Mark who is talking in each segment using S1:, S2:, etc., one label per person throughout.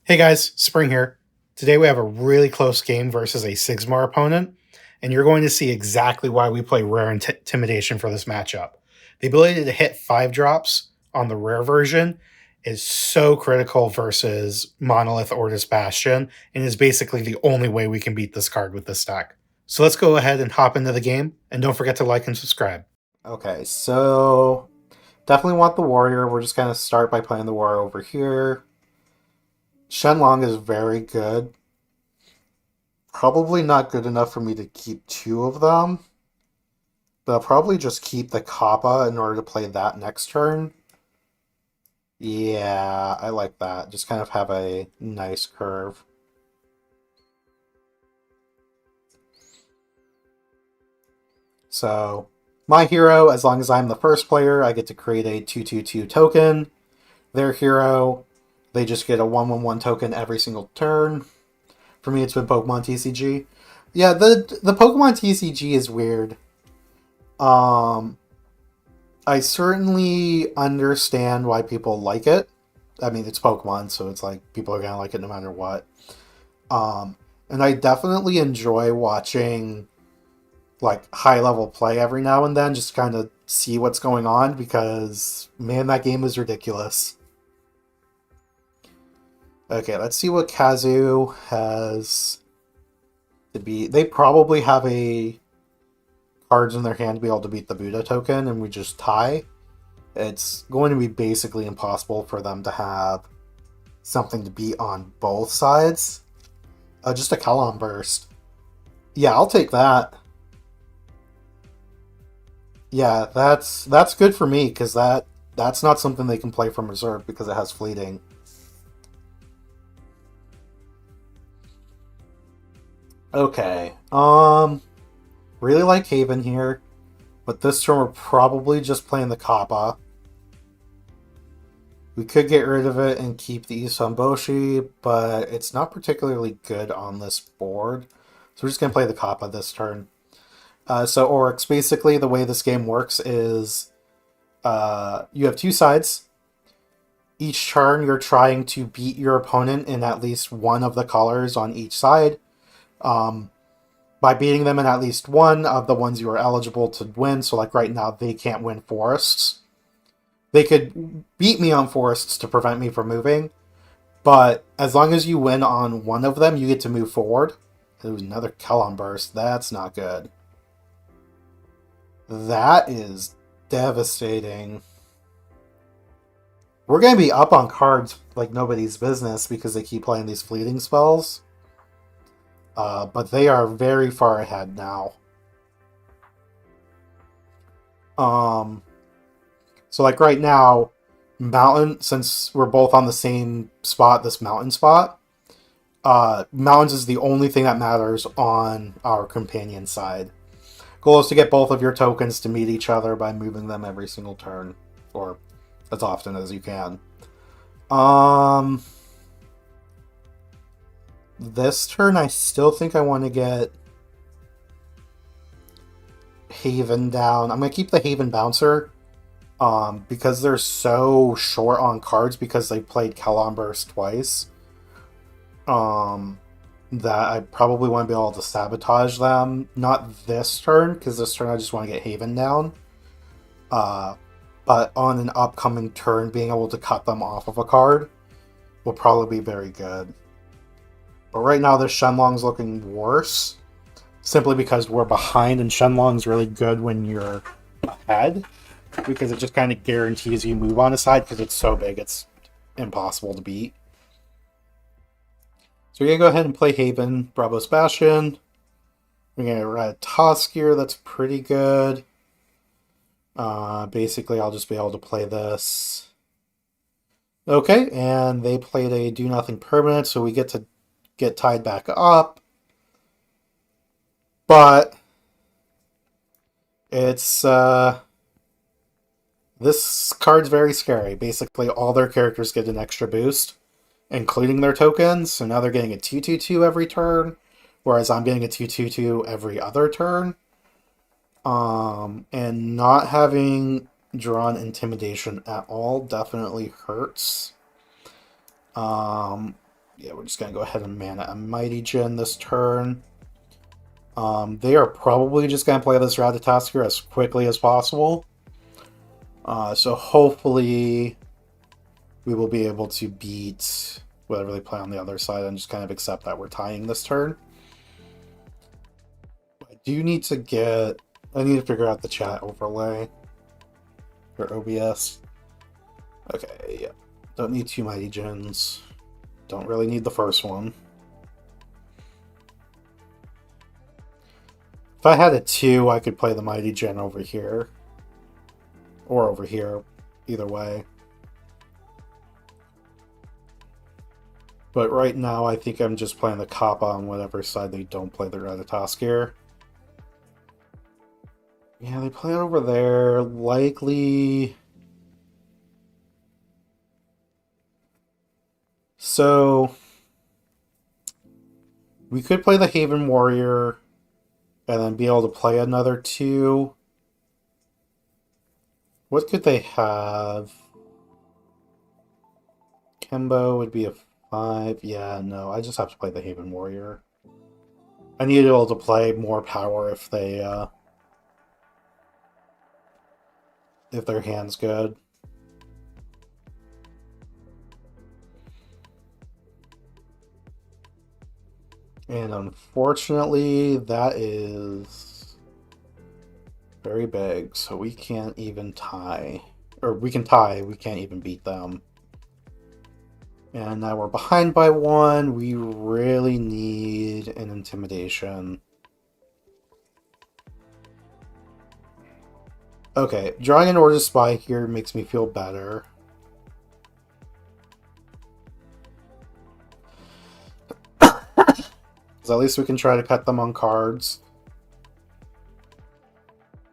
S1: Hey guys, Spring here. Today we have a really close game versus a Sigmar opponent, and you're going to see exactly why we play Rare Intimidation for this matchup. The ability to hit 5 drops on the Rare version is so critical versus Monolith Ordis Bastion, and is basically the only way we can beat this card with this deck. So let's go ahead and hop into the game, and don't forget to like and subscribe.
S2: Okay, so definitely want the warrior. We're just going to start by playing the warrior over here. Shenlong is very good. Probably not good enough for me to keep two of them. But I'll probably just keep the Kappa in order to play that next turn. Yeah, I like that. Just kind of have a nice curve. So, my hero, as long as I'm the first player, I get to create a 2/2/2 token. Their hero, they just get a 1/1/1 token every single turn. For me, it's been Pokemon TCG. Yeah, the Pokemon TCG is weird. Um, I certainly understand why people like it. I mean, it's Pokemon, so it's like people are gonna like it no matter what. Um, and I definitely enjoy watching like high level play every now and then, just kind of see what's going on because man, that game is ridiculous. Okay, let's see what Kazu has to be. They probably have a cards in their hand to be able to beat the Booda token, and we just tie. It's going to be basically impossible for them to have something to beat on both sides. Just a Kellon burst. Yeah, I'll take that. Yeah, that's good for me because that's not something they can play from reserve because it has fleeting. Okay. Really like Haven here, but this turn we're probably just playing the Kappa. We could get rid of it and keep the Issun-bōshi, but it's not particularly good on this board. So we're just going to play the Kappa this turn. So Oryx, basically the way this game works is you have two sides. Each turn you're trying to beat your opponent in at least one of the colors on each side. By beating them in at least one of the ones you are eligible to win. So like right now, they can't win forests. They could beat me on forests to prevent me from moving, but as long as you win on one of them, you get to move forward. There's another Kellon burst. That's not good. That is devastating. We're going to be up on cards like nobody's business because they keep playing these fleeting spells. But they are very far ahead now. So like right now, Mountain, since we're both on the same spot, this mountain spot, mountains is the only thing that matters on our companion side. Goal is to get both of your tokens to meet each other by moving them every single turn, or as often as you can. This turn, I still think I want to get Haven down. I'm going to keep the Haven Bouncer because they're so short on cards because they played Kellon Burst twice. That I probably want to be able to sabotage them. Not this turn, because this turn I just want to get Haven down. But on an upcoming turn, being able to cut them off of a card will probably be very good. But right now, this Shenlong's looking worse, simply because we're behind, and Shenlong's really good when you're ahead, because it just kind of guarantees you move on a side, because it's so big, it's impossible to beat. So we're going to go ahead and play Haven, Bravo's Bastion. We're going to Ratatoskr, that's pretty good. Basically, I'll just be able to play this. Okay, and they played a do-nothing permanent, so we get to get tied back up. But it's this card's very scary. Basically, all their characters get an extra boost, including their tokens. So now they're getting a 2/2/2 every turn, whereas I'm getting a 2/2/2 every other turn. And not having drawn Intimidation at all definitely hurts. Yeah, we're just going to go ahead and mana a Mighty Jinn this turn. They are probably just going to play this Ratatoskr as quickly as possible. So hopefully we will be able to beat whatever they play on the other side and just kind of accept that we're tying this turn. I do need to get... I need to figure out the chat overlay for OBS. Okay, yeah. Don't need 2 Mighty Jinns. Don't really need the first one. If I had a 2, I could play the Mighty Jinn over here. Or over here. Either way. But right now, I think I'm just playing the Kappa on whatever side they don't play the Ratatoskr. Yeah, they play it over there. Likely... So... we could play the Haven Warrior... and then be able to play another 2. What could they have? Kembo would be a 5. Yeah, no, I just have to play the Haven Warrior. I need to be able to play more power if they, if their hand's good. And unfortunately, that is very big, so we can't even tie. Or we can tie, we can't even beat them. And now we're behind by 1. We really need an Intimidation. Okay, drawing an Ordis Spy here makes me feel better. Because at least we can try to cut them on cards.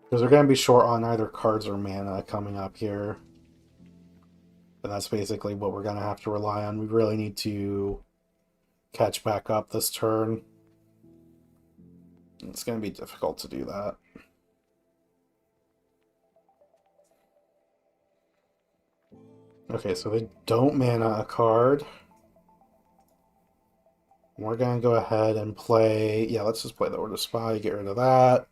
S2: Because they're going to be short on either cards or mana coming up here. And that's basically what we're going to have to rely on. We really need to catch back up this turn. It's going to be difficult to do that. Okay, so they don't mana a card. We're going to go ahead and play... Yeah, let's just play the Ordis Spy, get rid of that.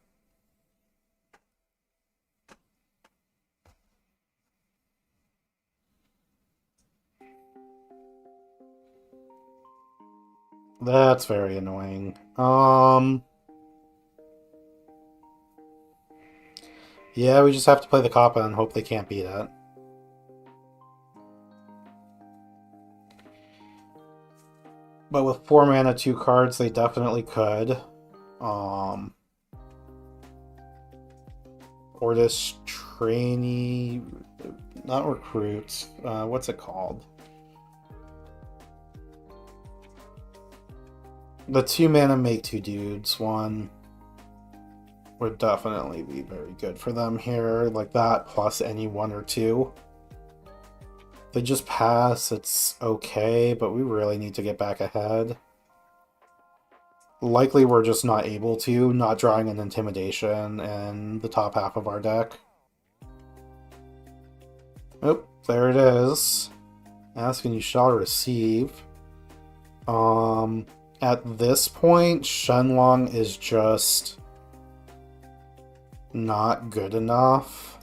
S2: That's very annoying. Yeah, we just have to play the Kappa and hope they can't beat it. But with 4 mana, 2 cards, they definitely could. Ordis Trainee... Not Recruits. What's it called? The 2 mana make 2 dudes one would definitely be very good for them here. Like that plus any 1 or 2. If they just pass, it's okay, but we really need to get back ahead. Likely we're just not able to, not drawing an Intimidation in the top half of our deck. Oh, there it is. Asking you shall receive. At this point, Shenlong is just not good enough.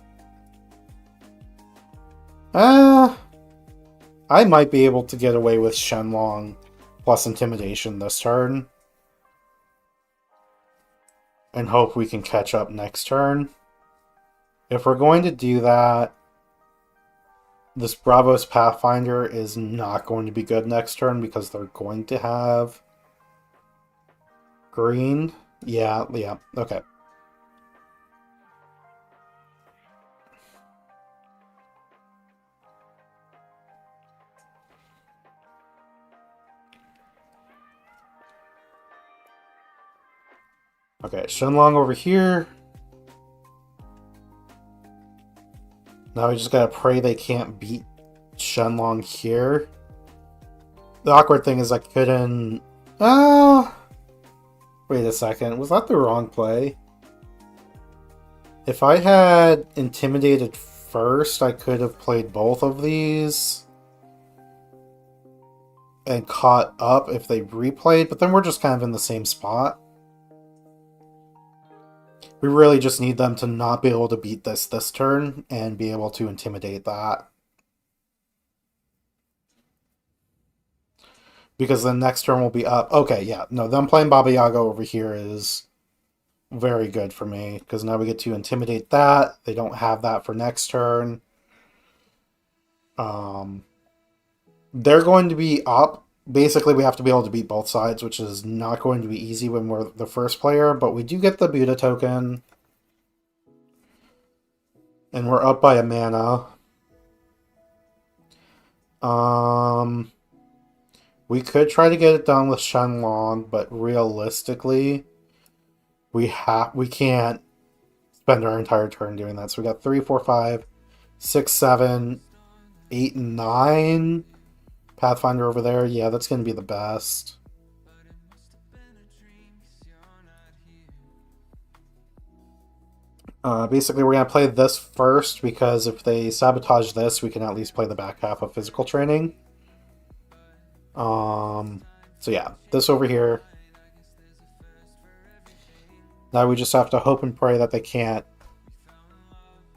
S2: I might be able to get away with Shenlong plus Intimidation this turn. And hope we can catch up next turn. If we're going to do that, this Bravos Pathfinder is not going to be good next turn because they're going to have green. Yeah, okay. Okay, Shenlong over here. Now we just gotta pray they can't beat Shenlong here. The awkward thing is I couldn't... Wait a second, was that the wrong play? If I had Intimidated first, I could have played both of these. and caught up if they replayed, but then we're just kind of in the same spot. We really just need them to not be able to beat this turn and be able to intimidate that. Because the next turn will be up. Okay, yeah. No, them playing Baba Yaga over here is very good for me. Because now we get to intimidate that. They don't have that for next turn. They're going to be up. Basically, we have to be able to beat both sides, which is not going to be easy when we're the first player. But we do get the Booda token. And we're up by a mana. We could try to get it done with Shenlong, but realistically, we can't spend our entire turn doing that. So we got 3, 4, 5, 6, 7, 8, and 9. Pathfinder over there. Yeah, that's going to be the best. Basically, we're going to play this first, because if they sabotage this, we can at least play the back half of physical training. So yeah, this over here. Now we just have to hope and pray that they can't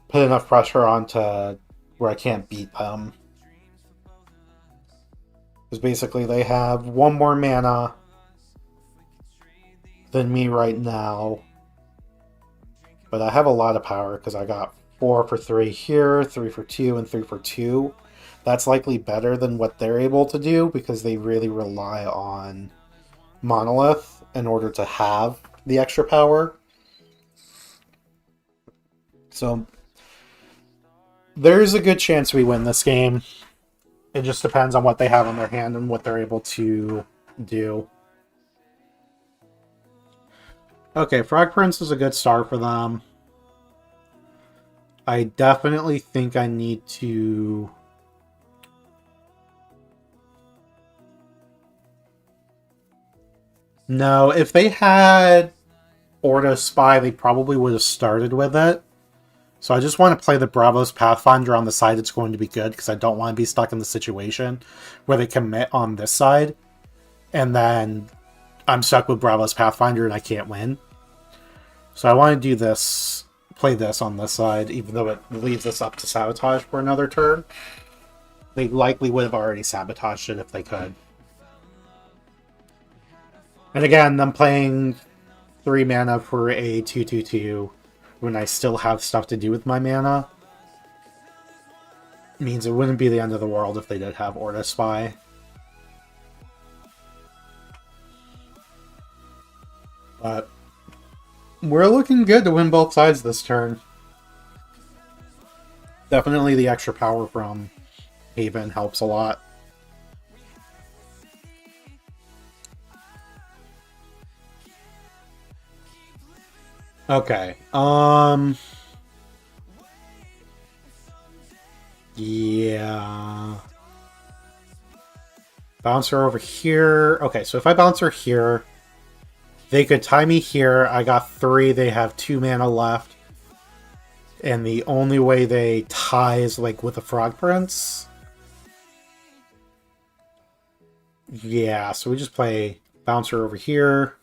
S2: put enough pressure on to where I can't beat them. Because basically they have one more mana than me right now. But I have a lot of power because I got 4 for 3 here, 3 for 2, and 3 for 2. That's likely better than what they're able to do because they really rely on Monolith in order to have the extra power. So there's a good chance we win this game. It just depends on what they have on their hand and what they're able to do. Okay, Frog Prince is a good start for them. I definitely think I need to... No, if they had Ordis Spy, they probably would have started with it. So I just want to play the Bravos Pathfinder on the side it's going to be good, because I don't want to be stuck in the situation where they commit on this side, and then I'm stuck with Bravos Pathfinder and I can't win. So I want to do this, play this on this side, even though it leaves us up to sabotage for another turn. They likely would have already sabotaged it if they could. And again, I'm playing 3 mana for a 2/2/2 when I still have stuff to do with my mana. It means it wouldn't be the end of the world if they did have Ordis Spy. But we're looking good to win both sides this turn. Definitely the extra power from Haven helps a lot. Okay. Yeah. Bouncer over here. Okay, so if I bounce her here, they could tie me here. I got 3. They have 2 mana left. And the only way they tie is like with a Frog Prince. Yeah, so we just play Bouncer over here.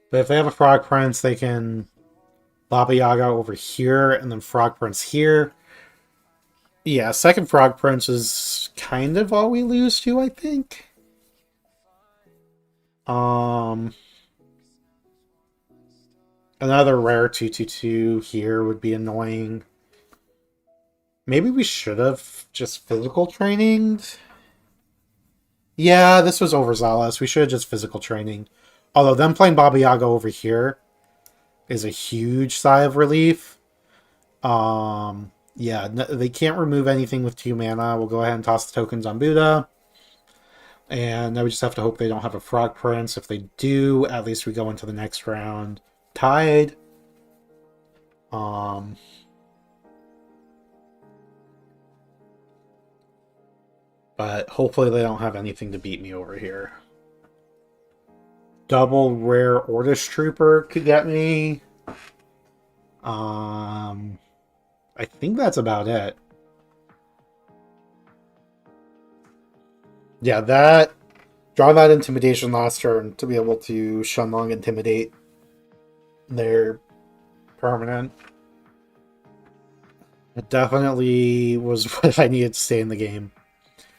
S2: But if they have a Frog Prince, they can Baba Yaga over here and then Frog Prince here. Yeah, second Frog Prince is kind of all we lose to, I think. Another rare 2/2/2 here would be annoying. Maybe we should have just physical traininged. Yeah, this was overzealous. We should have just physical training. Although them playing Baba Yaga over here is a huge sigh of relief. Yeah, they can't remove anything with 2 mana. We'll go ahead and toss the tokens on Booda. And now we just have to hope they don't have a Frog Prince. If they do, at least we go into the next round tied. But hopefully they don't have anything to beat me over here. Double rare Ordis Trooper could get me. I think that's about it. Yeah, that draw that intimidation last turn to be able to Shenlong intimidate their permanent. It definitely was what I needed to stay in the game.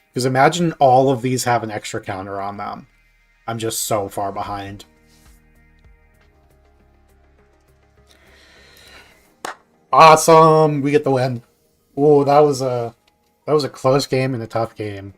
S2: Because imagine all of these have an extra counter on them. I'm just so far behind. Awesome! We get the win. Oh, that was a close game and a tough game.